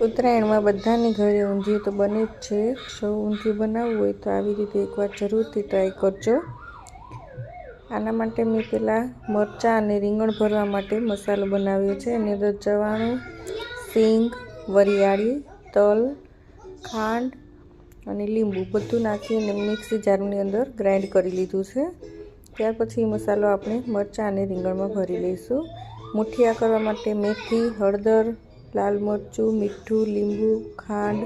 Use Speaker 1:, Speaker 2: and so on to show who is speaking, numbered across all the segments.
Speaker 1: ઉત્તરાયણમાં બધાની ઘરે ઊંધિયું તો બને જ છે। જો ઊંધિયું બનાવવું હોય તો આવી રીતે એકવાર જરૂરથી ટ્રાય કરજો। આના માટે મેં પહેલાં મરચાં અને રીંગણ ભરવા માટે મસાલો બનાવ્યો છે। એની અંદર ચવાણું, સીંગ, વરિયાળી, તલ, ખાંડ અને લીંબુ બધું નાખીને મિક્સી જારની અંદર ગ્રાઇન્ડ કરી લીધું છે। ત્યાર પછી મસાલો આપણે મરચાં અને રીંગણમાં ભરી લઈશું। મુઠિયા કરવા માટે મેથી, હળદર, લાલ મરચું, મીઠું, લીંબુ, ખાંડ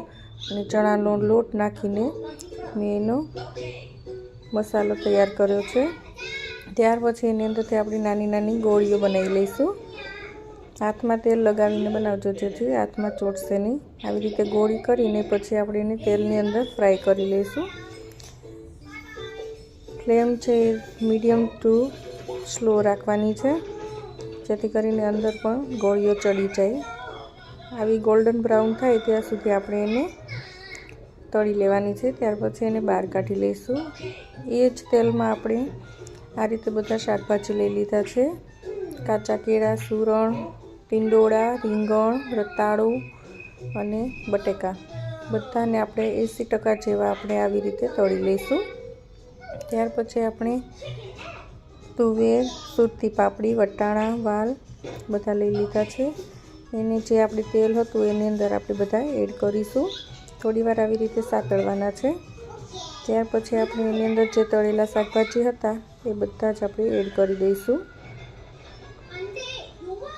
Speaker 1: અને ચણાનો લોટ નાખીને મેં એનો મસાલો તૈયાર કર્યો છે। ત્યાર પછી એની અંદરથી આપણે નાની નાની ગોળીઓ બનાવી લઈશું। હાથમાં તેલ લગાવીને બનાવજો જેથી હાથમાં ચોટશે નહીં। આવી રીતે ગોળી કરીને પછી આપણે એને તેલની અંદર ફ્રાય કરી લઈશું। ફ્લેમ છે મીડિયમ ટુ સ્લો રાખવાની છે જેથી કરીને અંદર પણ ગોળીઓ ચડી જાય। આવી ગોલ્ડન બ્રાઉન થાય ત્યાં સુધી આપણે એને તળી લેવાની છે। ત્યાર પછી એને બહાર કાઢી લઈશું। એ જ તેલમાં આપણે આ રીતે બધા શાકભાજી લઈ લીધા છે। કાચા કેળા, સૂરણ, ટીંડોળા, રીંગણ, રતાળું અને બટેકા બધાને આપણે 80% જેવા આપણે આવી રીતે તળી લઈશું। ત્યાર પછી આપણે તુવેર, સુરતી પાપડી, વટાણા, વાલ બધા લઈ લીધા છે। એને જે આપણે તેલ હતું એની અંદર આપણે બધા એડ કરીશું। થોડીવાર આવી રીતે સાતળવાના છે। ત્યાર પછી આપણે એની અંદર જે તળેલા શાકભાજી હતા એ બધા જ આપણે એડ કરી દઈશું।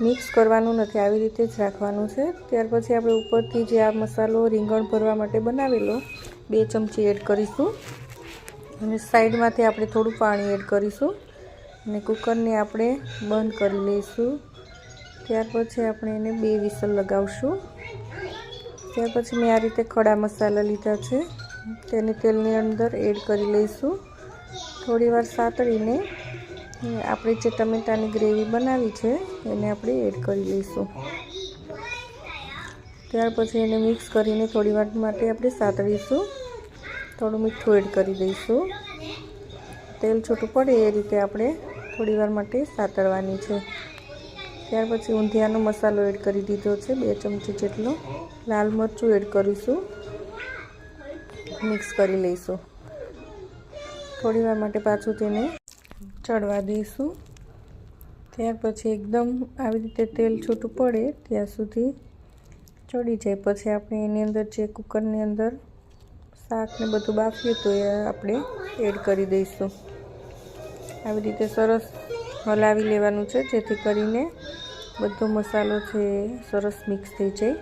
Speaker 1: મિક્સ કરવાનું નથી, આવી રીતે જ રાખવાનું છે। ત્યાર પછી આપણે ઉપરથી જે આ મસાલો રીંગણ ભરવા માટે બનાવેલો 2 ચમચી એડ કરીશું અને સાઈડમાંથી આપણે થોડું પાણી એડ કરીશું અને કુકરને આપણે બંધ કરી લઈશું। ત્યાર પછી આપણે એને 2 વિસલ લગાવશું। ત્યાર પછી મેં આ રીતે ખડા મસાલા લીધા છે તેને તેલની અંદર એડ કરી લઈશું। થોડીવાર સાતળીને આપણે જે ટમેટાની ગ્રેવી બનાવી છે એને આપણે એડ કરી લઈશું। ત્યાર પછી એને મિક્સ કરીને થોડીવાર માટે આપણે સાતળીશું। થોડું મીઠું એડ કરી દઈશું। તેલ છૂટું પડે એ રીતે આપણે થોડીવાર માટે સાતળવાની છે। ત્યાર પછી ઊંધિયાનો મસાલો એડ કરી દીધો છે 2 ચમચી જેટલો। લાલ મરચું એડ કરીશું, મિક્સ કરી લઈશું। થોડીવાર માટે પાછું તેને ચડવા દઈશું। ત્યાર પછી એકદમ આવી રીતે તેલ છૂટું પડે ત્યાં સુધી ચડી જાય પછી આપણે એની અંદર જે કુકરની અંદર શાકને બધું બાફ્યું હતું એ આપણે એડ કરી દઈશું। આવી રીતે સરસ હલાવી લેવાનું છે જેથી કરીને બધો મસાલો છે સરસ મિક્સ થઈ જાય।